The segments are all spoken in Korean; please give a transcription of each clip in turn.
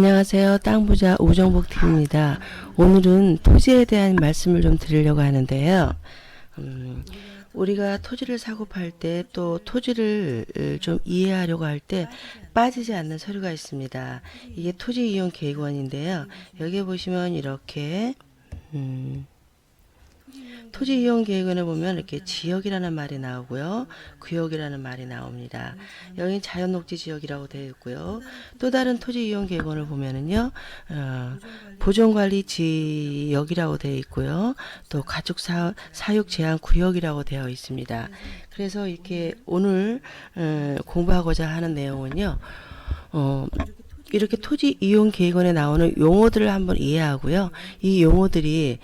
안녕하세요. 땅부자 우정복TV입니다. 오늘은 토지에 대한 말씀을 좀 드리려고 하는데요. 우리가 토지를 사고 팔 때 또 토지를 좀 이해하려고 할 때 빠지지 않는 서류가 있습니다. 이게 토지이용계획원인데요. 여기 보시면 이렇게 토지이용계획원에 보면 이렇게 지역이라는 말이 나오고요. 구역이라는 말이 나옵니다. 여기는 자연녹지지역이라고 되어 있고요. 또 다른 토지이용계획원을 보면은요. 보존관리지역이라고 되어 있고요. 또 가축사육제한구역이라고 되어 있습니다. 그래서 이렇게 오늘 공부하고자 하는 내용은요. 이렇게 토지이용계획원에 나오는 용어들을 한번 이해하고요. 이 용어들이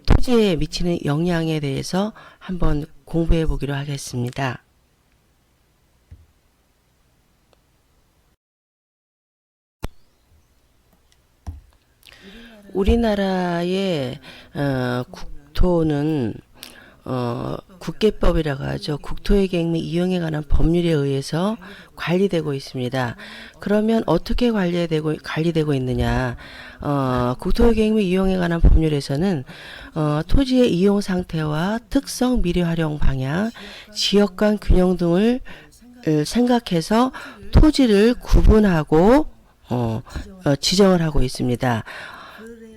토지에 미치는 영향에 대해서 한번 공부해 보기로 하겠습니다. 우리나라의 국토는 국계법이라고 하죠. 국토의 계획 및 이용에 관한 법률에 의해서 관리되고 있습니다. 그러면 어떻게 관리되고 있느냐? 국토의 계획 및 이용에 관한 법률에서는 토지의 이용 상태와 특성, 미래 활용 방향, 지역 간 균형 등을 생각해서 토지를 구분하고 지정을 하고 있습니다.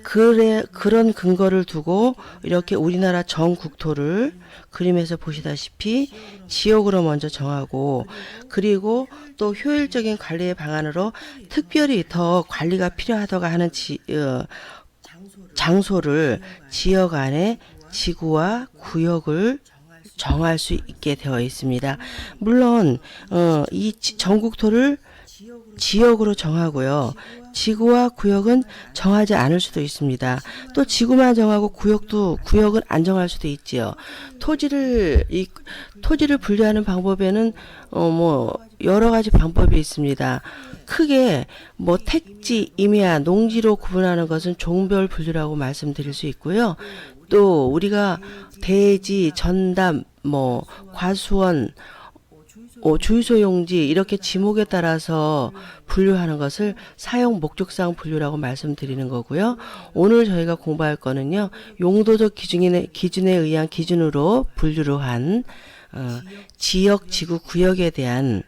그런 근거를 두고 이렇게 우리나라 전 국토를 그림에서 보시다시피 지역으로 먼저 정하고, 그리고 또 효율적인 관리의 방안으로 특별히 더 관리가 필요하다고 하는 장소를 지역 안에 지구와 구역을 정할 수 있게 되어 있습니다. 물론 이 전국토를 지역으로 정하고요. 지구와 구역은 정하지 않을 수도 있습니다. 또 지구만 정하고 구역은 안 정할 수도 있지요. 토지를 분류하는 방법에는 여러 가지 방법이 있습니다. 크게 택지, 임야, 농지로 구분하는 것은 종별 분류라고 말씀드릴 수 있고요. 또 우리가 대지, 전담, 과수원, 주유소 용지 이렇게 지목에 따라서 분류하는 것을 사용 목적상 분류라고 말씀드리는 거고요. 오늘 저희가 공부할 거는요. 용도적 기준에 의한 기준으로 분류를 한 지역, 지구, 구역에 대한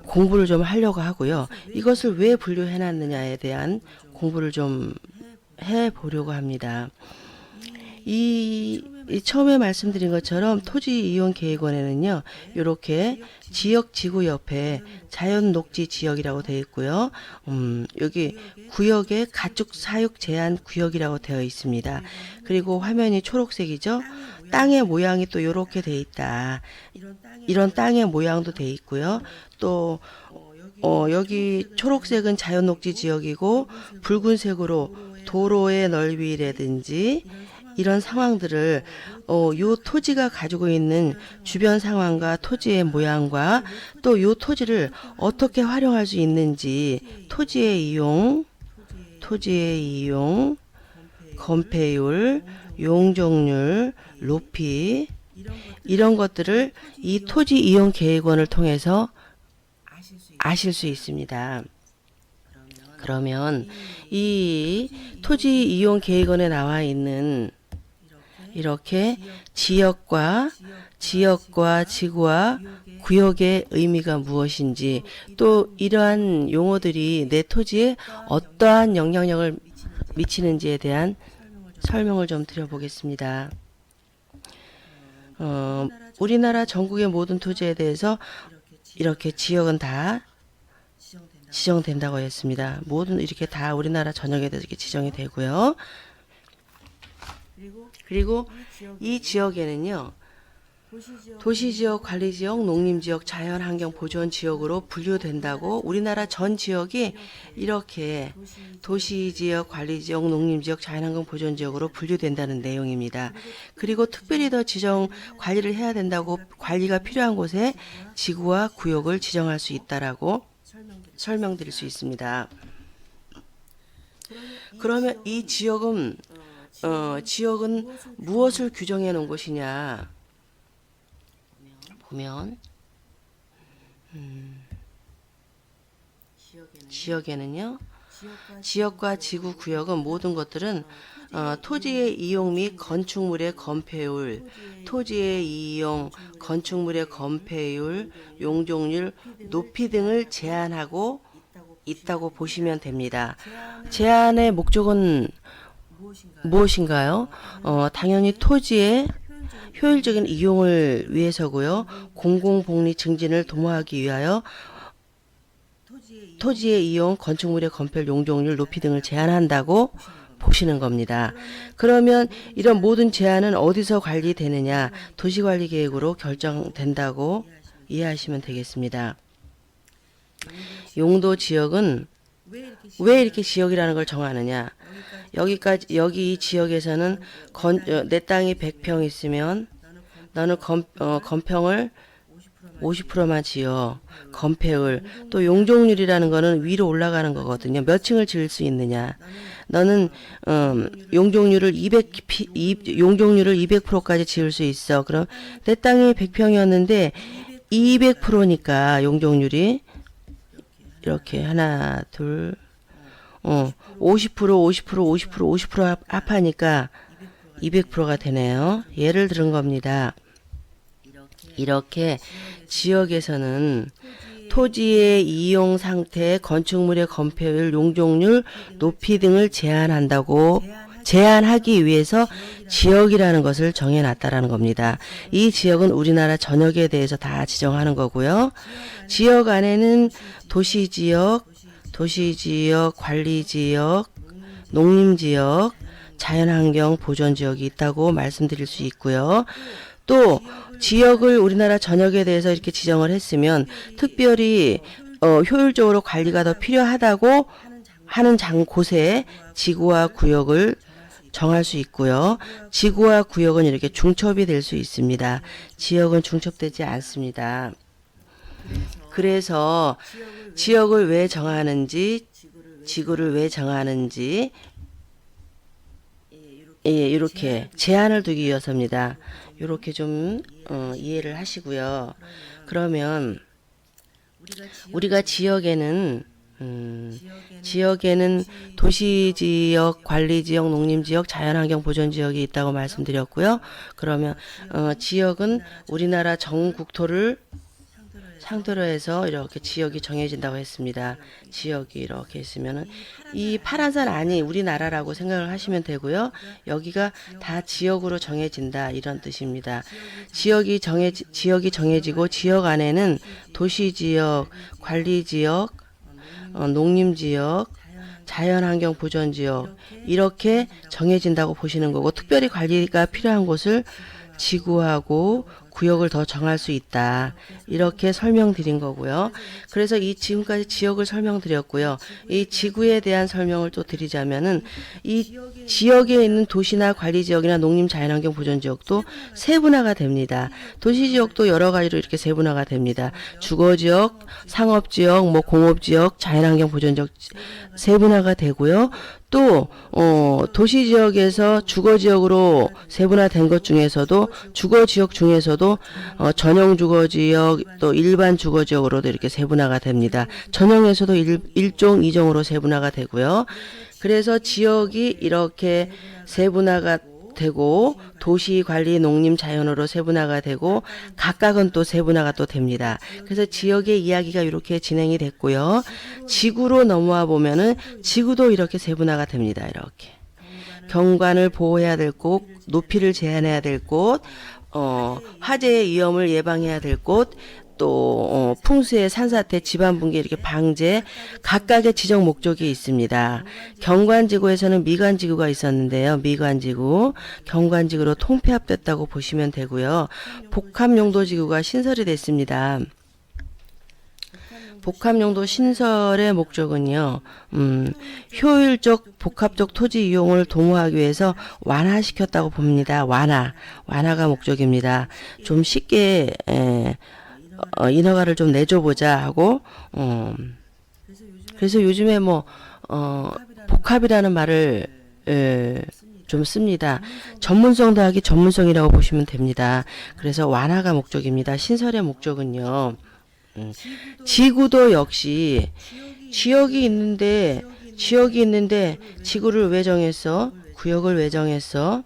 공부를 좀 하려고 하고요. 이것을 왜 분류해 놨느냐에 대한 공부를 좀 해보려고 합니다. 처음에 말씀드린 것처럼 토지이용계획원에는요, 이렇게 지역, 지구 옆에 자연녹지지역이라고 되어 있고요. 여기 구역에 가축사육제한구역이라고 되어 있습니다. 그리고 화면이 초록색이죠. 땅의 모양이 또 이렇게 되어 있다. 이런 땅의 모양도 되어 있고요. 또 여기 초록색은 자연녹지지역이고 붉은색으로 도로의 넓이라든지 이런 상황들을 요 토지가 가지고 있는 주변 상황과 토지의 모양과 또 요 토지를 어떻게 활용할 수 있는지 토지의 이용, 건폐율, 용적률, 높이 이런 것들을 이 토지 이용 계획원을 통해서 아실 수 있습니다. 그러면 이 토지 이용 계획원에 나와 있는 이렇게 지역과 지구와 구역의 의미가 무엇인지, 또 이러한 용어들이 내 토지에 어떠한 영향력을 미치는지에 대한 설명을 좀 드려보겠습니다. 우리나라 전국의 모든 토지에 대해서 이렇게 지역은 다 지정된다고 했습니다. 모든 이렇게 다 우리나라 전역에 대해서 이렇게 지정이 되고요. 그리고 이 지역에는요, 도시지역, 관리지역, 농림지역, 자연환경보존지역으로 분류된다고 우리나라 전 지역이 이렇게 도시지역, 관리지역, 농림지역, 자연환경보존지역으로 분류된다는 내용입니다. 그리고 특별히 더 관리를 해야 된다고, 관리가 필요한 곳에 지구와 구역을 지정할 수 있다라고 설명드릴 수 있습니다. 그러면 이 지역은 무엇을 규정해 놓은 곳이냐 보면 지역에는요. 지역과 지구 구역은 모든 것들은 토지의 이용 및 건축물의 건폐율, 토지의 이용, 건축물의 건폐율, 용적률, 높이 등을 제한하고 있다고 보시면 됩니다. 제한의 목적은 무엇인가요? 당연히 토지의 효율적인 이용을 위해서고요. 공공복리 증진을 도모하기 위하여 토지의 이용, 건축물의 건폐율, 용적률, 높이 등을 제한한다고 보시는 겁니다. 그러면 이런 모든 제한은 어디서 관리되느냐? 도시관리계획으로 결정된다고 이해하시면 되겠습니다. 용도 지역은 왜 이렇게 지역이라는 걸 정하느냐? 여기 이 지역에서는 내 땅이 100평 있으면 너는 건평을 50%만 지어. 건폐율. 또 용적률이라는 거는 위로 올라가는 거거든요. 몇 층을 지을 수 있느냐. 너는 용적률을 200%까지 지을 수 있어. 그럼 내 땅이 100평이었는데 200%니까 용적률이 이렇게 하나, 둘, 50%, 50%, 50%, 50% 합하니까 200%가 되네요. 예를 들은 겁니다. 이렇게 지역에서는 토지의 이용 상태, 건축물의 건폐율, 용적률, 높이 등을 제한하기 위해서 지역이라는 것을 정해놨다라는 겁니다. 이 지역은 우리나라 전역에 대해서 다 지정하는 거고요. 지역 안에는 도시지역, 관리지역, 농림지역, 자연환경 보존지역이 있다고 말씀드릴 수 있고요. 또 지역을 우리나라 전역에 대해서 이렇게 지정을 했으면 특별히 효율적으로 관리가 더 필요하다고 하는 곳에 지구와 구역을 정할 수 있고요. 지구와 구역은 이렇게 중첩이 될 수 있습니다. 지역은 중첩되지 않습니다. 그래서 지역을 왜 정하는지, 지구를 왜 정하는지 이렇게 제한을 두기 위해서입니다. 이렇게 좀 이해를 하시고요. 그러면 우리가 지역에는 도시지역, 관리지역, 농림지역, 자연환경 보존지역이 있다고 말씀드렸고요. 그러면 지역은 우리나라 전 국토를 상대로 해서 이렇게 지역이 정해진다고 했습니다. 지역이 이렇게 있으면은 이 파란선 안이 우리나라라고 생각을 하시면 되고요. 여기가 다 지역으로 정해진다 이런 뜻입니다. 지역이 정해지고 지역 안에는 도시지역, 관리지역, 농림지역, 자연환경 보존지역 이렇게 정해진다고 보시는 거고 특별히 관리가 필요한 곳을 지구하고 구역을 더 정할 수 있다. 이렇게 설명드린 거고요. 그래서 지금까지 지역을 설명드렸고요. 이 지구에 대한 설명을 또 드리자면은 이 지역에 있는 도시나 관리지역이나 농림 자연환경 보존지역도 세분화가 됩니다. 도시지역도 여러 가지로 이렇게 세분화가 됩니다. 주거지역, 상업지역, 공업지역, 자연환경 보존지역 세분화가 되고요. 또 도시지역에서 주거지역으로 세분화된 것 중에서도 주거지역 중에서도 전용 주거지역 또 일반 주거지역으로도 이렇게 세분화가 됩니다. 전용에서도 1종, 2종으로 세분화가 되고요. 그래서 지역이 이렇게 세분화가 되고 도시, 관리, 농림, 자연으로 세분화가 되고 각각은 또 세분화가 또 됩니다. 그래서 지역의 이야기가 이렇게 진행이 됐고요. 지구로 넘어와 보면은 지구도 이렇게 세분화가 됩니다. 이렇게 경관을 보호해야 될 곳, 높이를 제한해야 될 곳, 화재의 위험을 예방해야 될 곳, 또 풍수의 산사태, 지반붕괴 이렇게 방제 각각의 지정 목적이 있습니다. 경관지구에서는 미관지구가 있었는데요. 미관지구, 경관지구로 통폐합됐다고 보시면 되고요. 복합용도지구가 신설이 됐습니다. 복합용도 신설의 목적은요. 효율적 복합적 토지 이용을 도모하기 위해서 완화시켰다고 봅니다. 완화가 목적입니다. 좀 쉽게 인허가를 좀 내줘보자 하고 그래서 요즘에 복합이라는 말을 좀 씁니다. 전문성 더하기 전문성이라고 보시면 됩니다. 그래서 완화가 목적입니다. 신설의 목적은요. 지구도 역시 지역이 있는데 지구를 왜 정했어? 구역을 왜 정했어?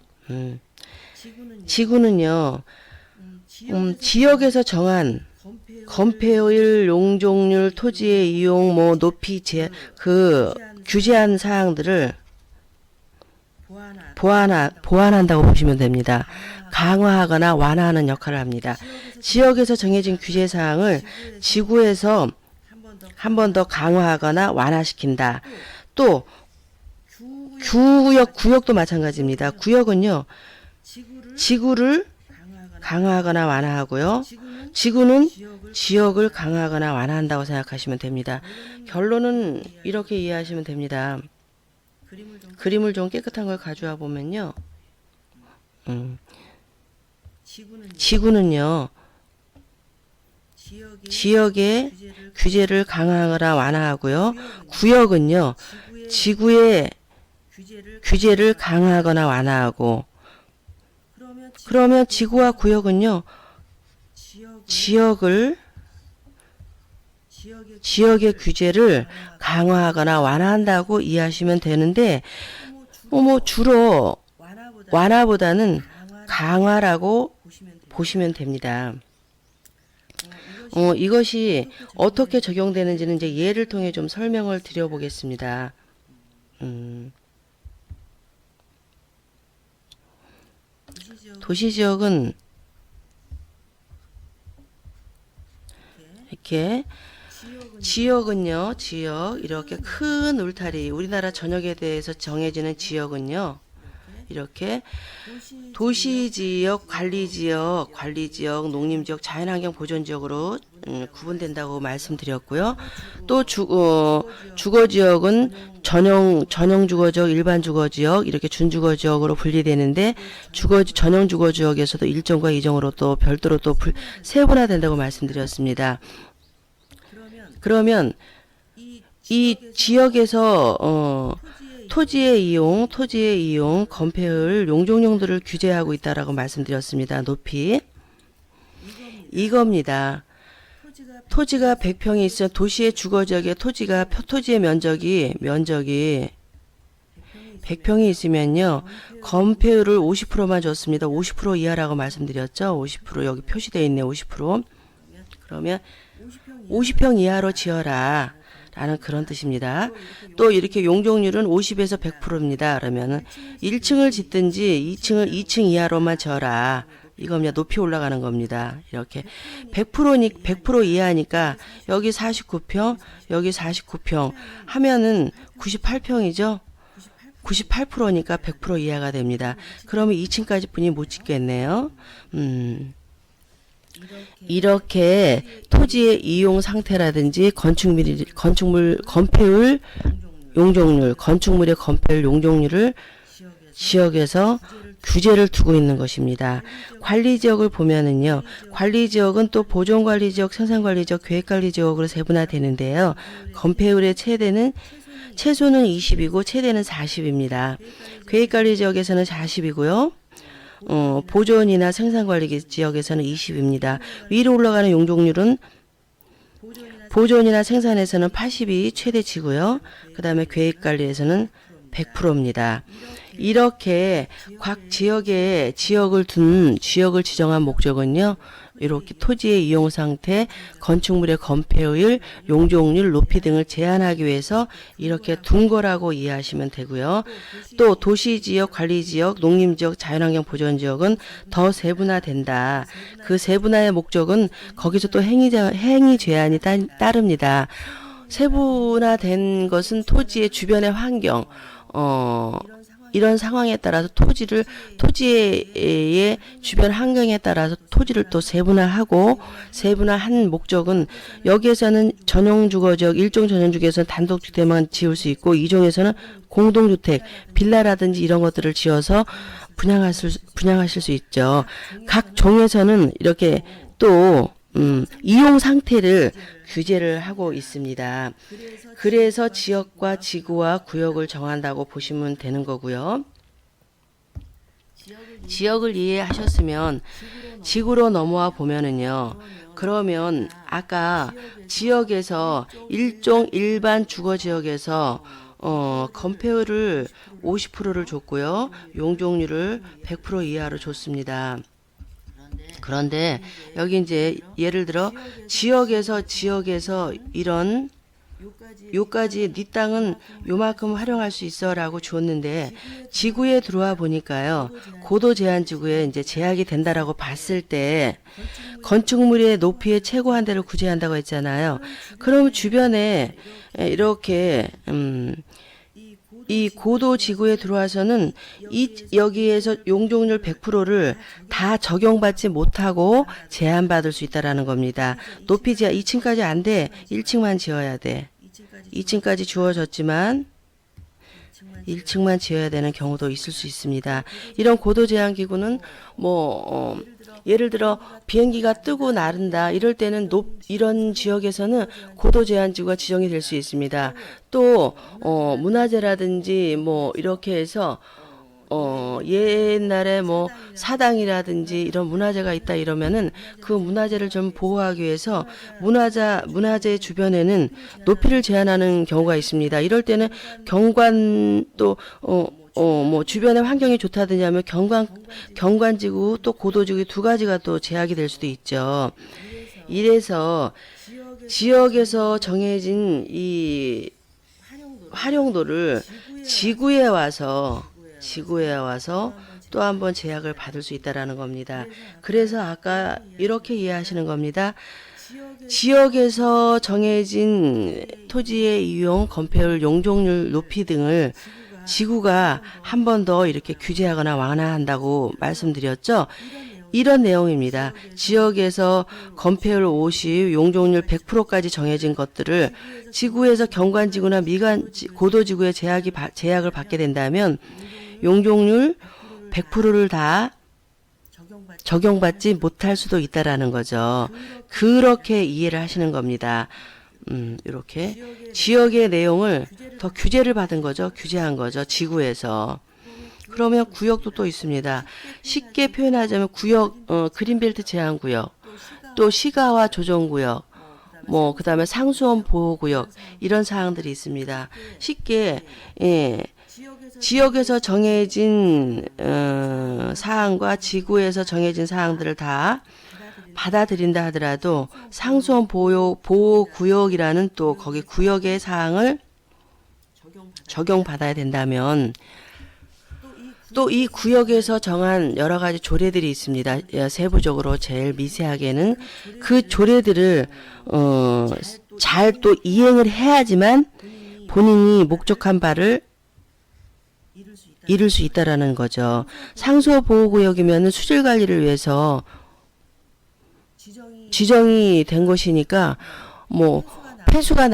지구는요. 지역에서 정한 건폐율, 용적률, 토지의 이용, 뭐 높이 규제한 사항들을 보완한다고 보시면 됩니다. 강화하거나 완화하는 역할을 합니다. 지역에서 정해진 규제 사항을 지구에서 한 번 더 강화하거나 완화시킨다. 또 구역도 마찬가지입니다. 구역은요. 지구를 강화하거나 완화하고요. 지구는 지역을 강화하거나 완화한다고 생각하시면 됩니다. 결론은 이렇게 이해하시면 됩니다. 그림을 좀 깨끗한 걸 가져와 보면요. 지구는요. 지역의 규제를 강화하거나 완화하고요. 구역은요. 지구의 규제를 강화하거나 완화하고, 그러면 지구와 구역은요. 지역의 규제를 강화하거나 완화한다고 이해하시면 되는데, 주로 완화보다는 강화라고 보시면 됩니다. 이것이 어떻게 적용되는지는 이제 예를 통해 좀 설명을 드려보겠습니다. 도시지역은 이렇게 지역은요. 이렇게 큰 울타리, 우리나라 전역에 대해서 정해지는 지역은요. 이렇게 도시지역, 관리지역, 농림지역, 자연환경 보존지역으로 구분된다고 말씀드렸고요. 또 주거지역은 전용 주거지역, 일반 주거지역, 이렇게 준주거지역으로 분리되는데 전용 주거지역에서도 1종과 2종으로 또 별도로 또 세분화된다고 말씀드렸습니다. 그러면 이 지역에서 토지의 이용, 건폐율, 용적용도를 규제하고 있다라고 말씀드렸습니다. 높이. 이겁니다. 토지가 100평이 있으면 도시의 주거지역의 토지의 면적이 100평이 있으면요. 건폐율을 50%만 줬습니다. 50% 이하라고 말씀드렸죠. 50% 여기 표시되어 있네요. 50%. 그러면 50평 이하로 지어라. 라는 그런 뜻입니다. 또 이렇게 용적률은 50에서 100%입니다. 그러면은 1층을 짓든지 2층 이하로만 지어라. 이겁니다. 높이 올라가는 겁니다. 이렇게 100% 이하니까 여기 49평, 여기 49평 하면은 98평이죠. 98%니까 100% 이하가 됩니다. 그러면 2층까지 뿐이 못 짓겠네요. 이렇게 토지의 이용 상태라든지 건폐율, 용적률, 건축물의 건폐율, 용적률을 지역에서 규제를 두고 있는 것입니다. 관리지역을 보면은요. 관리지역은 또 보존관리지역, 생산관리지역, 계획관리지역으로 세분화되는데요. 건폐율의 최소는 20이고 최대는 40입니다. 계획관리지역에서는 40이고요. 보존이나 생산관리 지역에서는 20입니다. 위로 올라가는 용적률은 보존이나 생산에서는 80이 최대치고요. 그 다음에 계획관리에서는 100%입니다. 이렇게 각 지역을 지정한 목적은요. 이렇게 토지의 이용 상태, 건축물의 건폐율, 용적률, 높이 등을 제한하기 위해서 이렇게 둔 거라고 이해하시면 되고요. 또 도시지역, 관리지역, 농림지역, 자연환경 보존지역은 더 세분화된다. 그 세분화의 목적은 거기서 또 행위 제한이 따릅니다. 세분화된 것은 토지의 주변의 환경, 이런 상황에 따라서 토지의 주변 환경에 따라서 토지를 또 세분화한 목적은 여기에서는 전용주거지역, 1종 전용주택에서는 단독주택만 지을 수 있고 2종에서는 공동주택, 빌라라든지 이런 것들을 지어서 분양하실 수 있죠. 각 종에서는 이렇게 또 이용 상태를 규제를 하고 있습니다. 그래서 지역과 지구와 구역을 정한다고 보시면 되는 거고요. 지역을 이해하셨으면 지구로 넘어와 보면은요. 그러면 아까 지역에서 일종 일반 주거 지역에서 건폐율을 50%를 줬고요. 용적률을 100% 이하로 줬습니다. 그런데 여기 이제 예를 들어 지역에서 이런 요까지 네 땅은 요만큼 활용할 수 있어라고 줬는데 지구에 들어와 보니까요. 고도 제한 지구에 이제 제약이 된다라고 봤을 때 건축물의 높이의 최고 한대를 구제한다고 했잖아요. 그럼 주변에 이렇게 이 고도 지구에 들어와서는 여기에서 용적률 100%를 다 적용받지 못하고 제한받을 수 있다라는 겁니다. 높이 제한 2층까지 안 돼. 1층만 지어야 돼. 2층까지 주어졌지만 1층만 지어야 되는 경우도 있을 수 있습니다. 이런 고도 제한 기구는 예를 들어 비행기가 뜨고 나른다 이럴 때는 이런 지역에서는 고도 제한 지구가 지정이 될 수 있습니다. 또 문화재라든지 이렇게 해서 옛날에 사당이라든지 이런 문화재가 있다 이러면은 그 문화재를 좀 보호하기 위해서 문화재 주변에는 높이를 제한하는 경우가 있습니다. 이럴 때는 경관 또 주변의 환경이 좋다든지 하면 경관지구 또 고도지구 두 가지가 또 제약이 될 수도 있죠. 이래서 지역에서 정해진 이 활용도를 지구에 와서 또 한번 제약을 받을 수 있다라는 겁니다. 그래서 아까 이렇게 이해하시는 겁니다. 지역에서 정해진 토지의 이용, 건폐율, 용적률 높이 등을 지구가 한 번 더 이렇게 규제하거나 완화한다고 말씀드렸죠. 이런 내용입니다. 지역에서 건폐율 50, 용적률 100%까지 정해진 것들을 지구에서 경관지구나 고도지구에 제약을 받게 된다면 용적률 100%를 다 적용받지 못할 수도 있다라는 거죠. 그렇게 이해를 하시는 겁니다. 이렇게 지역의 내용을 더 규제를 받은 거죠. 규제한 거죠. 지구에서. 그러면 구역도 또 있습니다. 쉽게 표현하자면 구역, 그린벨트 제한구역, 또 시가와 조정구역, 그 다음에 상수원 보호구역 이런 사항들이 있습니다. 쉽게 지역에서 정해진 사항과 지구에서 정해진 사항들을 다 받아들인다 하더라도 상수원 보호구역이라는 또 거기 구역의 사항을 적용받아야 된다면 또 이 구역에서 정한 여러 가지 조례들이 있습니다. 세부적으로 제일 미세하게는 그 조례들을 잘 또 이행을 해야지만 본인이 목적한 바를 이룰 수 있다라는 거죠. 상수원 보호구역이면 수질 관리를 위해서 지정이 된 것이니까 폐수가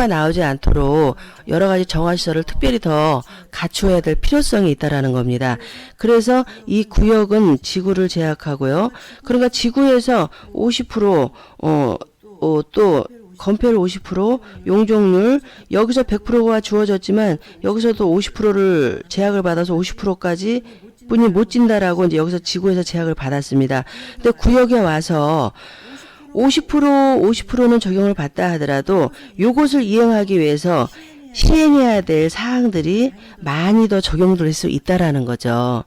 나오지 않도록 여러 가지 정화시설을 특별히 더 갖추어야 될 필요성이 있다라는 겁니다. 그래서 이 구역은 지구를 제약하고요. 그러니까 지구에서 50% 또 건폐율 50%, 용적률 여기서 100%가 주어졌지만 여기서도 50%를 제약을 받아서 50%까지 뿐이 못 진다라고 이제 여기서 지구에서 제약을 받았습니다. 근데 구역에 와서 50%는 적용을 받다 하더라도 요것을 이행하기 위해서 시행해야 될 사항들이 많이 더 적용될 수 있다라는 거죠.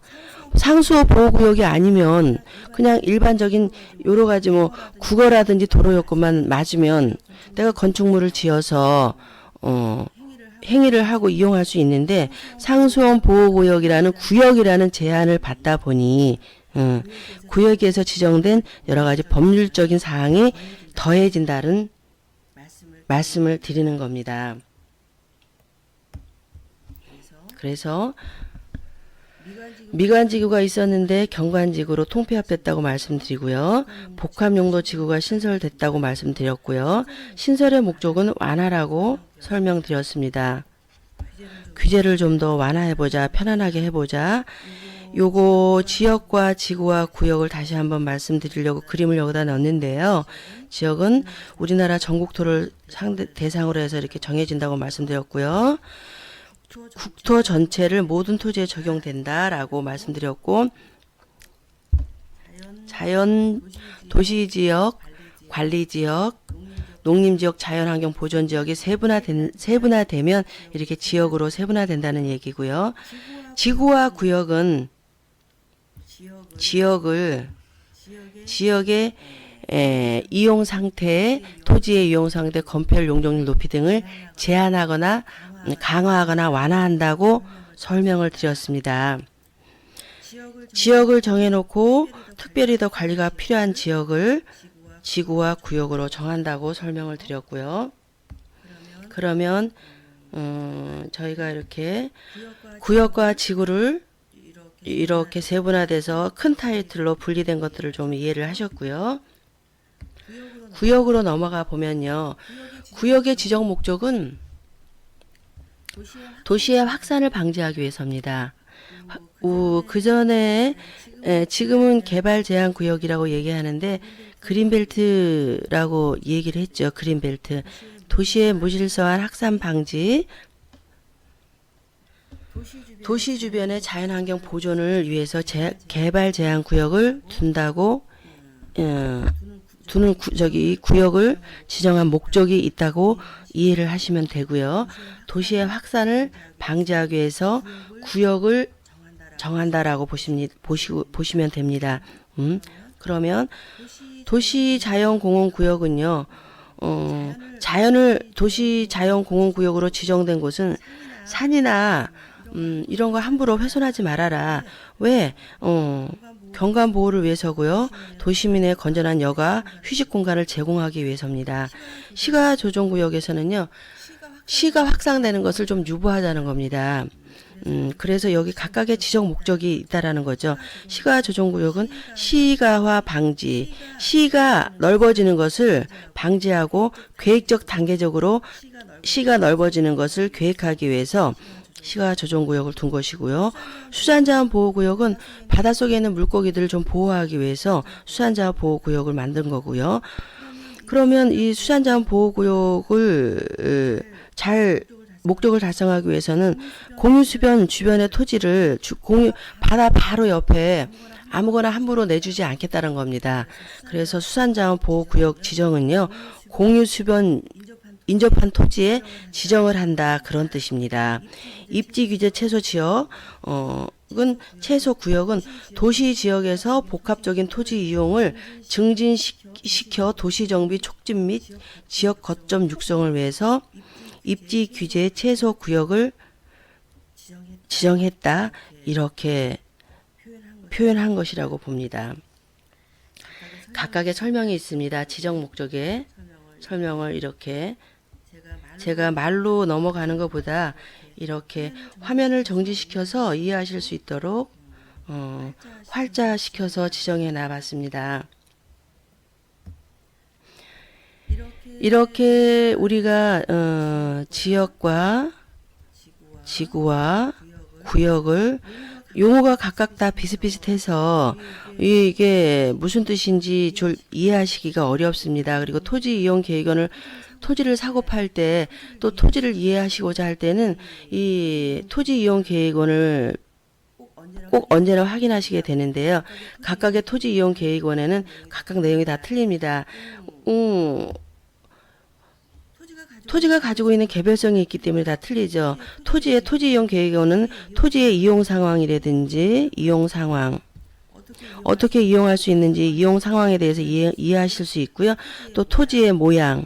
상수호 보호구역이 아니면 그냥 일반적인 여러 가지 국어라든지 도로 요건만 맞으면 내가 건축물을 지어서 행위를 하고 이용할 수 있는데 상수원 보호구역이라는 구역이라는 제한을 받다 보니 구역에서 지정된 여러 가지 법률적인 사항이 더해진다는 말씀을 드리는 겁니다. 그래서 미관지구가 있었는데 경관지구로 통폐합됐다고 말씀드리고요. 복합용도지구가 신설됐다고 말씀드렸고요. 신설의 목적은 완화라고 설명드렸습니다. 규제를 좀 더 완화해보자, 편안하게 해보자. 요거 지역과 지구와 구역을 다시 한번 말씀드리려고 그림을 여기다 넣었는데요. 지역은 우리나라 전국토를 대상으로 해서 이렇게 정해진다고 말씀드렸고요. 국토 전체를 모든 토지에 적용된다라고 말씀드렸고, 자연 도시지역 관리지역, 농림지역, 자연환경 보존지역이 세분화되면 이렇게 지역으로 세분화된다는 얘기고요. 지구화 구역은 지역의 이용 상태, 토지의 이용 상태, 건폐율, 용적률 높이 등을 제한하거나 강화하거나 완화한다고 설명을 드렸습니다. 지역을 정해놓고 특별히 더 관리가 필요한 지역을 지구화 구역으로 정한다고 설명을 드렸고요. 그러면 저희가 이렇게 구역과 지구를 이렇게 세분화돼서 큰 타이틀로 분리된 것들을 좀 이해를 하셨고요. 구역으로 넘어가 보면요. 구역의 지정 목적은 도시의 확산을 방지하기 위해서입니다. 그 전에 지금은 개발 제한 구역이라고 얘기하는데 그린벨트라고 얘기를 했죠. 그린벨트. 도시의 무질서한 확산 방지, 도시 주변의 자연환경 보존을 위해서 개발 제한 구역을 둔다고 두는 구역을 지정한 목적이 있다고 이해를 하시면 되고요. 도시의 확산을 방지하기 위해서 구역을 정한다라고 보시면 됩니다. 그러면 도시 자연 공원 구역은요. 도시 자연 공원 구역으로 지정된 곳은 산이나 이런 거 함부로 훼손하지 말아라. 왜? 경관 보호를 위해서고요. 도시민의 건전한 여가, 휴식 공간을 제공하기 위해서입니다. 시가 조정 구역에서는요. 시가 확산되는 것을 좀 유보하자는 겁니다. 그래서 여기 각각의 지정 목적이 있다라는 거죠. 시가 조정 구역은 시가화 방지, 시가 넓어지는 것을 방지하고 계획적 단계적으로 시가 넓어지는 것을 계획하기 위해서 시가 조정구역을 둔 것이고요. 수산자원 보호구역은 바닷속에 있는 물고기들을 좀 보호하기 위해서 수산자원 보호구역을 만든 거고요. 그러면 이 수산자원 보호구역을 목적을 달성하기 위해서는 공유수변 주변의 토지를 바다 바로 옆에 아무거나 함부로 내주지 않겠다는 겁니다. 그래서 수산자원 보호구역 지정은요. 공유수변 인접한 토지에 지정을 한다 그런 뜻입니다. 입지규제 최소지역은 최소구역은 도시지역에서 복합적인 토지 이용을 증진시켜 도시정비 촉진 및 지역 거점 육성을 위해서 입지규제 최소구역을 지정했다 이렇게 표현한 것이라고 봅니다. 각각의 설명이 있습니다. 지정 목적의 설명을 이렇게 제가 말로 넘어가는 것보다 이렇게 화면을 정지시켜서 이해하실 수 있도록 활자시켜서 지정해 놔봤습니다. 이렇게 우리가 지역과 지구와 구역을 용어가 각각 다 비슷비슷해서 이게 무슨 뜻인지 좀 이해하시기가 어렵습니다. 그리고 토지 이용 계획안을 토지를 사고 팔 때 또 토지를 이해하시고자 할 때는 이 토지 이용 계획안을 꼭 언제나 확인하시게 되는데요. 각각의 토지 이용 계획안에는 각각 내용이 다 틀립니다. 토지가 가지고 있는 개별성이 있기 때문에 다 틀리죠. 토지 이용 계획안은 토지의 이용 상황이라든지 이용 상황, 어떻게 이용할 수 있는지 이용 상황에 대해서 이해하실 수 있고요. 또 토지의 모양,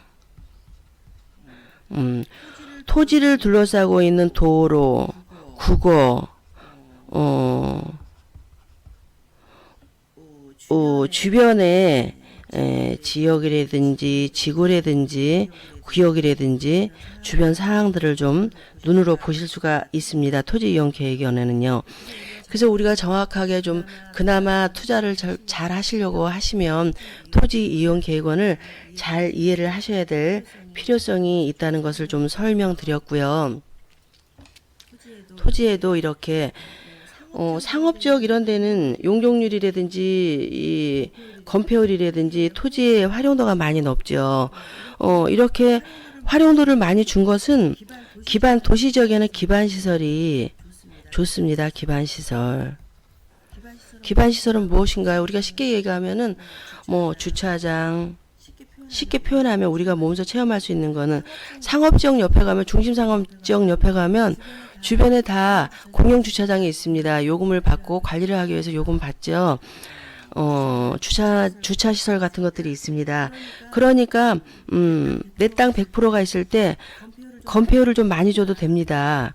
토지를 둘러싸고 있는 도로, 국어, 주변에 지역이라든지 지구라든지 구역이라든지 주변 사항들을 좀 눈으로 보실 수가 있습니다. 토지 이용 계획안에는요. 그래서 우리가 정확하게 좀 그나마 투자를 잘 하시려고 하시면 토지 이용 계획안을 잘 이해를 하셔야 될 필요성이 있다는 것을 좀 설명드렸고요. 토지에도 이렇게 상업지역 이런 데는 용적률이라든지 이 건폐율이라든지 토지의 활용도가 많이 높죠. 이렇게 활용도를 많이 준 것은 도시지역에는 기반시설이 좋습니다. 기반시설은 무엇인가요? 우리가 쉽게 얘기하면은 주차장, 쉽게 표현하면 우리가 몸소 체험할 수 있는 거는 상업지역 옆에 가면 중심 상업지역 옆에 가면 주변에 다 공용 주차장이 있습니다. 요금을 받고 관리를 하기 위해서 요금 받죠. 주차 시설 같은 것들이 있습니다. 그러니까 내 땅 100%가 있을 때 건폐율을 좀 많이 줘도 됩니다.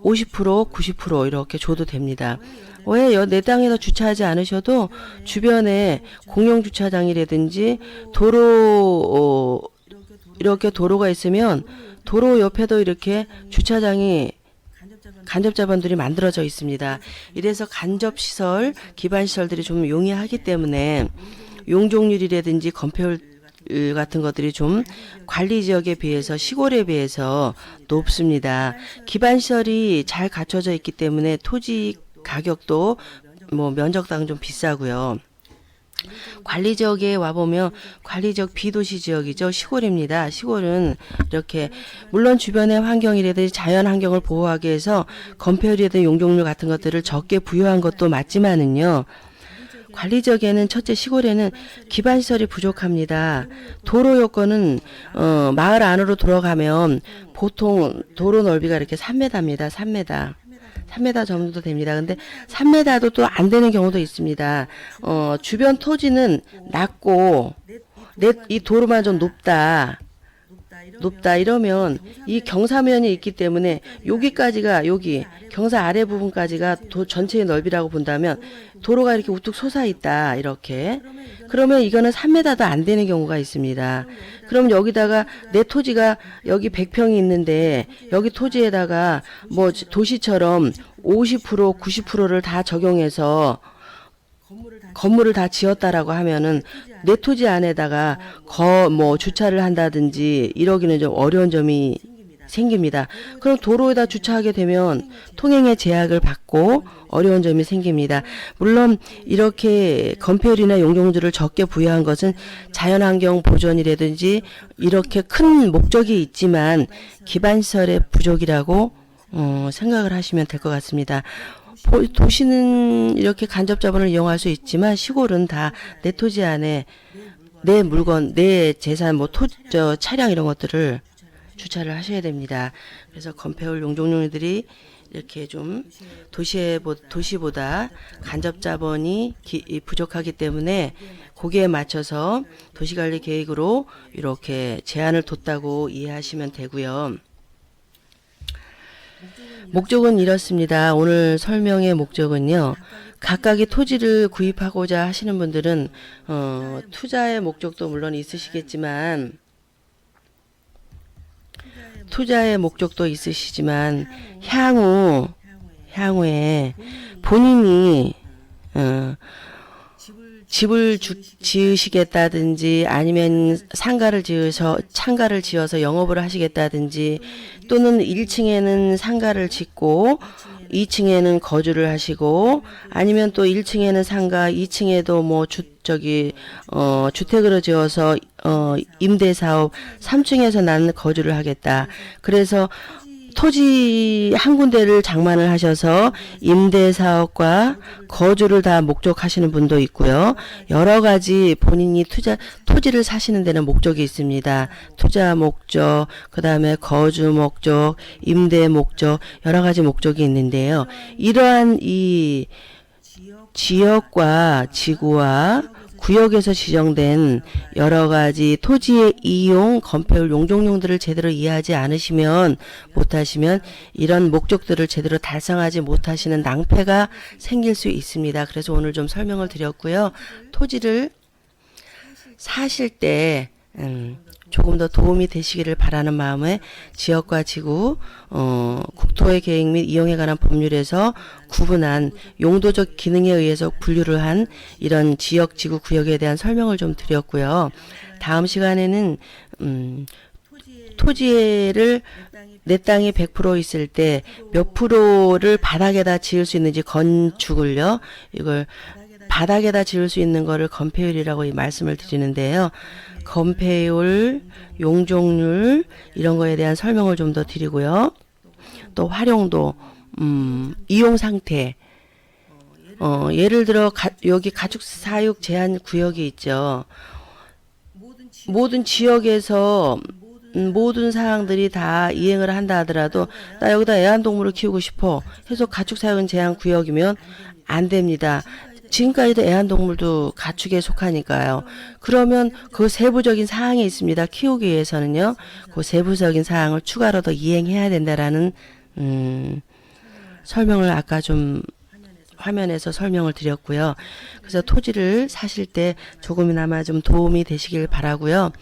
50%, 90% 이렇게 줘도 됩니다. 왜 내 땅에서 주차하지 않으셔도 주변에 공용 주차장이라든지 도로 이렇게 도로가 있으면 도로 옆에도 이렇게 주차장이 간접자본들이 만들어져 있습니다. 이래서 간접시설, 기반시설들이 좀 용이하기 때문에 용적률이라든지 건폐율 같은 것들이 좀 관리지역에 비해서 시골에 비해서 높습니다. 기반시설이 잘 갖춰져 있기 때문에 토지 가격도 뭐 면적당 좀 비싸고요. 관리지역에 와보면 관리지역 비도시 지역이죠. 시골입니다. 시골은 이렇게 물론 주변의 환경이라든지 자연 환경을 보호하기 위해서 건폐율이라든지 용적률 같은 것들을 적게 부여한 것도 맞지만은요. 관리지역에는 첫째 시골에는 기반시설이 부족합니다. 도로 여건은 마을 안으로 들어가면 보통 도로 넓이가 이렇게 3m입니다. 3m. 3m 정도 됩니다. 근데 3m도 또 안 되는 경우도 있습니다. 주변 토지는 낮고 이 도로만 좀 높다 이러면 이 경사면이 있기 때문에 여기까지가 여기 경사 아래 부분까지가 전체의 넓이라고 본다면 도로가 이렇게 우뚝 솟아 있다 이렇게 그러면 이거는 3m도 안 되는 경우가 있습니다. 그럼 여기다가 내 토지가 여기 100평이 있는데 여기 토지에다가 뭐 도시처럼 50% 90%를 다 적용해서 건물을 다 지었다라고 하면은 내 토지 안에다가 주차를 한다든지 이러기는 좀 어려운 점이 생깁니다. 그럼 도로에다 주차하게 되면 통행의 제약을 받고 어려운 점이 생깁니다. 물론 이렇게 건폐율이나 용적률을 적게 부여한 것은 자연환경 보존이라든지 이렇게 큰 목적이 있지만 기반시설의 부족이라고 생각을 하시면 될 것 같습니다. 도시는 이렇게 간접자본을 이용할 수 있지만 시골은 다 내 토지 안에 내 물건, 내 재산, 차량 이런 것들을 주차를 하셔야 됩니다. 그래서 건폐율 용적률들이 이렇게 좀 도시보다 간접자본이 부족하기 때문에 거기에 맞춰서 도시관리 계획으로 이렇게 제한을 뒀다고 이해하시면 되고요. 목적은 이렇습니다. 오늘 설명의 목적은요. 각각의 토지를 구입하고자 하시는 분들은 투자의 목적도 물론 있으시겠지만 향후에 본인이 집을 지으시겠다든지 아니면 창가를 지어서 영업을 하시겠다든지 또는 1층에는 상가를 짓고 2층에는 거주를 하시고 아니면 또 1층에는 상가 2층에도 주택으로 지어서 임대사업 3층에서 나는 거주를 하겠다. 그래서 토지 한 군데를 장만을 하셔서 임대사업과 거주를 다 목적하시는 분도 있고요. 여러 가지 본인이 토지를 사시는 데는 목적이 있습니다. 투자 목적, 그 다음에 거주 목적, 임대 목적, 여러 가지 목적이 있는데요. 이러한 이 지역과 지구와 구역에서 지정된 여러 가지 토지의 이용, 건폐율, 용적률들을 제대로 이해하지 못하시면 이런 목적들을 제대로 달성하지 못하시는 낭패가 생길 수 있습니다. 그래서 오늘 좀 설명을 드렸고요. 토지를 사실 때 조금 더 도움이 되시기를 바라는 마음에 지역과 지구, 국토의 계획 및 이용에 관한 법률에서 구분한 용도적 기능에 의해서 분류를 한 이런 지역, 지구, 구역에 대한 설명을 좀 드렸고요. 다음 시간에는 토지를 내 땅이 100% 있을 때 몇 프로를 바닥에다 지을 수 있는지 건축을요. 이걸 바닥에다 지을 수 있는 거를 건폐율이라고 말씀을 드리는데요. 건폐율, 용적률 이런 거에 대한 설명을 좀 더 드리고요. 또 활용도, 이용 상태. 예를 들어 여기 가축 사육 제한 구역이 있죠. 모든 지역에서 모든 사항들이 다 이행을 한다 하더라도 나 여기다 애완동물을 키우고 싶어 해서 가축사육 제한 구역이면 안 됩니다. 지금까지도 애완동물도 가축에 속하니까요. 그러면 그 세부적인 사항이 있습니다. 키우기 위해서는요. 그 세부적인 사항을 추가로 더 이행해야 된다라는 설명을 아까 좀 화면에서 설명을 드렸고요. 그래서 토지를 사실 때 조금이나마 좀 도움이 되시길 바라고요.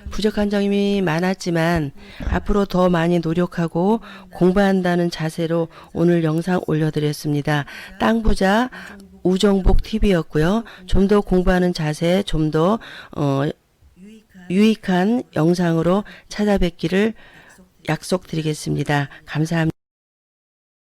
부족한 점이 많았지만 앞으로 더 많이 노력하고 공부한다는 자세로 오늘 영상 올려드렸습니다. 땅부자 우정복 TV였고요. 좀 더 공부하는 자세, 좀 더 유익한 영상으로 찾아뵙기를 약속드리겠습니다. 감사합니다.